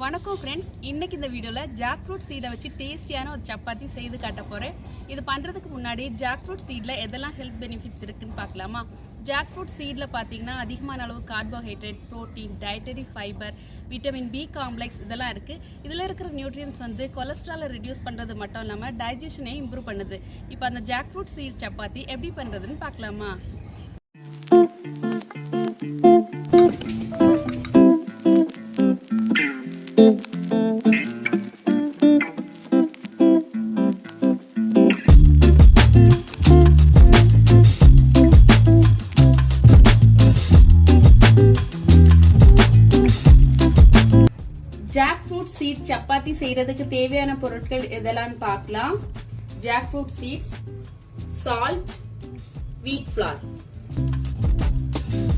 வணக்கம் ஃப்ரெண்ட்ஸ், இன்னைக்கு இந்த வீடியோவில் ஜாக் ஃப்ரூட் சீடை வச்சு டேஸ்டியான ஒரு சப்பாத்தி செய்து காட்ட போகிறேன். இது பண்ணுறதுக்கு முன்னாடி ஜாக் ஃப்ரூட் சீடில் எதெல்லாம் ஹெல்த் பெனிஃபிட்ஸ் இருக்குன்னு பார்க்கலாமா. ஜாக் ஃப்ரூட் சீடில் பார்த்தீங்கன்னா அதிகமான அளவு carbohydrate, protein, dietary fibre, vitamin B complex இதெல்லாம் இருக்குது. இதில் இருக்கிற நியூட்ரியன்ஸ் வந்து கொலஸ்ட்ராலை ரெடியூஸ் பண்ணுறது மட்டும் இல்லாமல் டைஜஷனையும் இம்ப்ரூவ் பண்ணுது. இப்போ அந்த ஜாக் ஃப்ரூட் சீட் சப்பாத்தி எப்படி பண்ணுறதுன்னு பார்க்கலாமா. ஜாக் ஃப்ரூட் சீட் சப்பாத்தி செய்யறதுக்கு தேவையான பொருட்கள் எதெல்லாம் பார்க்கலாம். Jackfruit seeds, salt, wheat flour.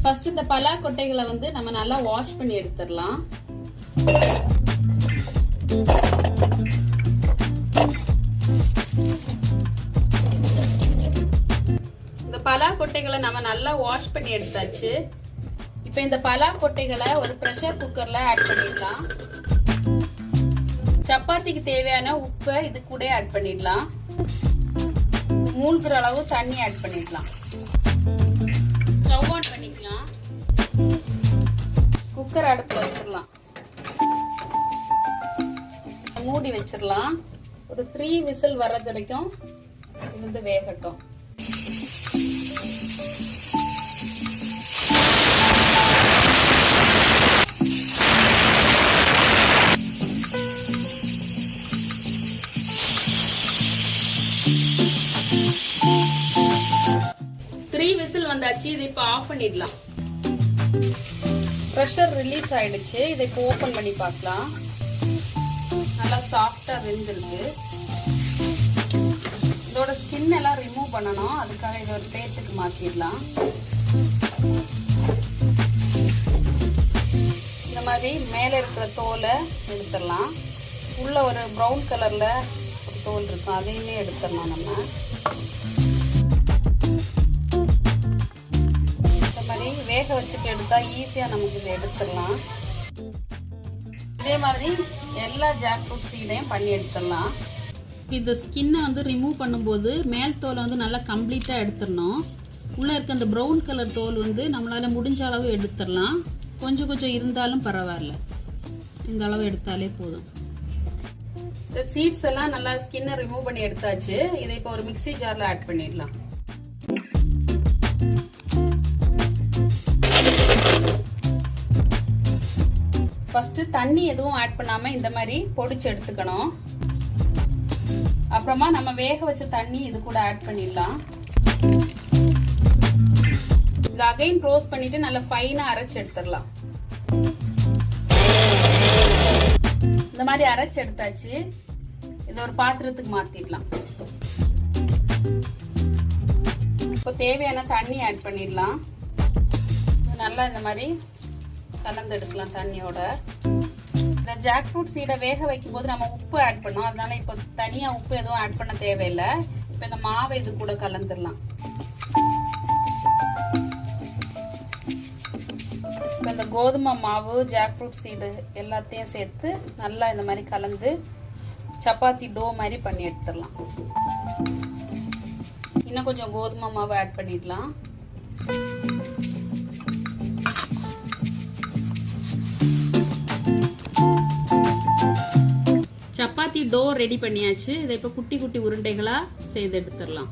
First இந்த பலா கொட்டைகளை வந்து நம்ம நல்லா வாஷ் பண்ணி எடுத்துடலாம். இந்த பலா கொட்டைகளை நம்ம நல்லா வாஷ் பண்ணி எடுத்தாச்சு. இப்போ இந்த பலா கொட்டைகளை ஒரு பிரஷர் குக்கர்ல ஆட் பண்ணிடலாம். சப்பாத்திக்கு தேவையான உப்பை இது கூட ஆட் பண்ணிடலாம். மூழ்கிற அளவு தண்ணி ஆட் பண்ணிடலாம். ஸ்டவ் ஆன் பண்ணிக்கலாம். குக்கர் அடுப்புல வச்சிடலாம். மூடி வச்சிடலாம். ஒரு 3 விசில் வர்றது வரைக்கும் இருந்து வேகட்டும். வந்தாச்சு. இதை இப்போ ஆஃப் பண்ணிடலாம். பிரஷர் ரிலீஸ் ஆயிடுச்சு. இதை இப்போ ஓபன் பண்ணி பார்க்கலாம். நல்லா சாஃப்டா வெந்திருக்கு. இதோட ஸ்கின் எல்லாம் ரிமூவ் பண்ணணும். அதுக்காக இதை ஒரு பிளேட்டுக்கு மாத்திடலாம். இந்த மாதிரி மேல இருக்கிற தோலை எடுத்துடலாம். உள்ள ஒரு ப்ரௌன் கலர்ல ஒரு தோல் இருக்கும், அதையுமே எடுத்துடலாம். நம்ம வேக வச்சுட்டு எடுத்தா ஈஸியா நமக்கு இதை எடுத்துடலாம். இதே மாதிரி எல்லா ஜாக் ஃப்ரூட் சீடையும் பண்ணி எடுத்துடலாம். இந்த ஸ்கின்னை வந்து ரிமூவ் பண்ணும்போது மேல் தோலை வந்து நல்லா கம்ப்ளீட்டா எடுத்துடணும். உள்ள இருக்க அந்த ப்ரௌன் கலர் தோல் வந்து நம்மளால முடிஞ்ச அளவு எடுத்துடலாம். கொஞ்சம் கொஞ்சம் இருந்தாலும் பரவாயில்ல, இந்த அளவு எடுத்தாலே போதும். இந்த சீட்ஸ் எல்லாம் நல்லா ஸ்கின்னை ரிமூவ் பண்ணி எடுத்தாச்சு. இதை இப்போ ஒரு மிக்ஸி ஜார்ல ஆட் பண்ணிடலாம். ஃபர்ஸ்ட் தண்ணி எதுவும் ஆட் பண்ணாம இந்த மாதிரி பொடிச்சு எடுத்துக்கணும். அப்புறமா நம்ம வேக வச்ச தண்ணி இது கூட ஆட் பண்ணிடலாம். இது அகைன் ரோஸ்ட் பண்ணிட்டு நல்லா ஃபைனா அரைச்சு எடுத்துடலாம். இந்த மாதிரி அரைச்சு எடுத்தாச்சு. இதை ஒரு பாத்திரத்துக்கு மாத்திடலாம். இப்போ தேவையான தண்ணி ஆட் பண்ணிடலாம். நல்லா இந்த மாதிரி கலந்து எடுக்கலாம் தண்ணியோட. இந்த ஜாக் ஃப்ரூட் சீடை வேக வைக்கும் போது நம்ம உப்பு ஆட் பண்ணோம். அதனால இப்போ தனியா உப்பு எதுவும் ஆட் பண்ண தேவையில்லை. இப்போ இந்த மாவை இது கூட கலந்துடலாம். இப்போ இந்த கோதுமை மாவு, ஜாக் ஃப்ரூட் சீடு எல்லாத்தையும் சேர்த்து நல்லா இந்த மாதிரி கலந்து சப்பாத்தி டோ மாதிரி பண்ணி எடுத்துடலாம். இன்னும் கொஞ்சம் கோதுமை மாவு ஆட் பண்ணிடலாம். சப்பாத்தி டோ ரெடி பண்ணியாச்சு. இதை இப்போ குட்டி குட்டி உருண்டைகளா செய்து எடுத்துடலாம்.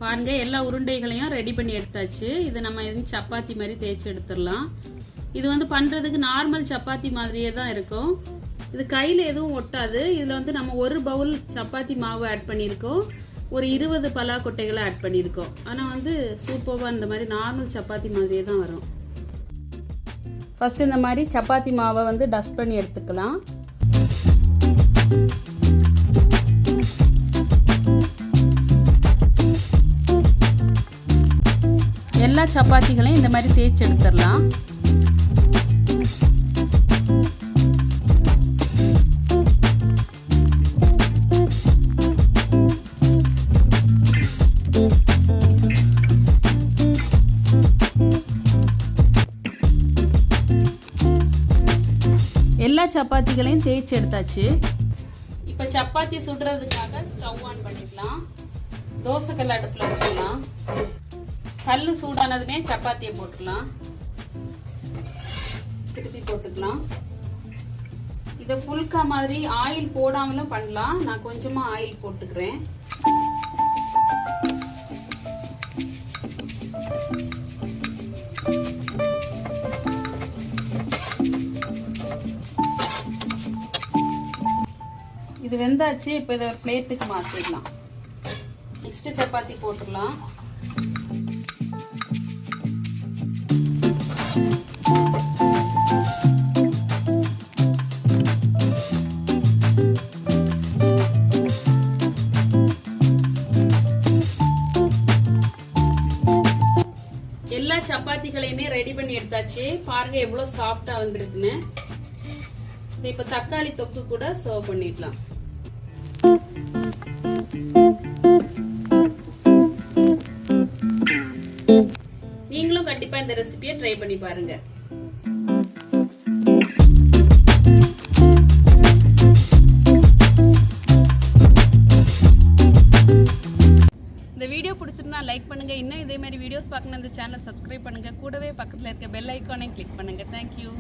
பாருங்க, எல்லா உருண்டைகளையும் ரெடி பண்ணி எடுத்தாச்சு. இதை நம்ம சப்பாத்தி மாதிரி தேய்ச்சி எடுத்துடலாம். இது வந்து பண்றதுக்கு நார்மல் சப்பாத்தி மாதிரியே தான் இருக்கும். இது கையில எதுவும் ஒட்டாது. இதுல வந்து நம்ம ஒரு பவுல் சப்பாத்தி மாவு ஆட் பண்ணியிருக்கோம். ஒரு 20 பலா கொட்டைகளை ஆட் பண்ணியிருக்கோம். ஆனா வந்து சூப்பர்வா இந்த மாதிரி நார்மல் சப்பாத்தி மாதிரியே தான் வரும். ஃபர்ஸ்ட் இந்த மாதிரி சப்பாத்தி மாவை வந்து டஸ்ட் பண்ணி எடுத்துக்கலாம். எல்லா சப்பாத்திகளையும் இந்த மாதிரி தேய்ச்சி எடுத்துடலாம். எல்லா சப்பாத்திகளையும் தேய்ச்சி எடுத்தாச்சு. இப்போ சப்பாத்தி சுடுறதுக்காக ஸ்டவ் ஆன் பண்ணிக்கலாம். தோசைக்கல் அடுப்பில் வச்சுக்கலாம். கல் சூடானதுமே சப்பாத்தியை போட்டுக்கலாம். திருப்பி போட்டுக்கலாம். இதை ஃபுல்கா மாதிரி ஆயில் போடாமலும் பண்ணலாம். நான் கொஞ்சமாக ஆயில் போட்டுக்கிறேன். இது வெந்தாச்சு. இப்போ இதை பிளேட்டுக்கு மாற்றிடலாம். நெக்ஸ்ட் சப்பாத்தி போட்டுடலாம். எல்லா சப்பாத்திகளையுமே ரெடி பண்ணி எடுத்தாச்சு. பாருங்க எவ்வளவு சாஃப்டா வந்திருக்குன்னு. இப்ப தக்காளி தொக்கு கூட சர்வ் பண்ணிடலாம். நீங்களும் கண்டிப்பா இந்த ரெசிபியை ட்ரை பண்ணி பாருங்க. இந்த வீடியோ பிடிச்சிருந்தா லைக் பண்ணுங்க. இன்னும் இதே மாதிரி வீடியோஸ் பார்க்கணும் இந்த சேனலை சப்ஸ்கிரைப் பண்ணுங்க. கூடவே பக்கத்தில் இருக்க பெல் ஐக்கானை கிளிக் பண்ணுங்க. தேங்க்யூ.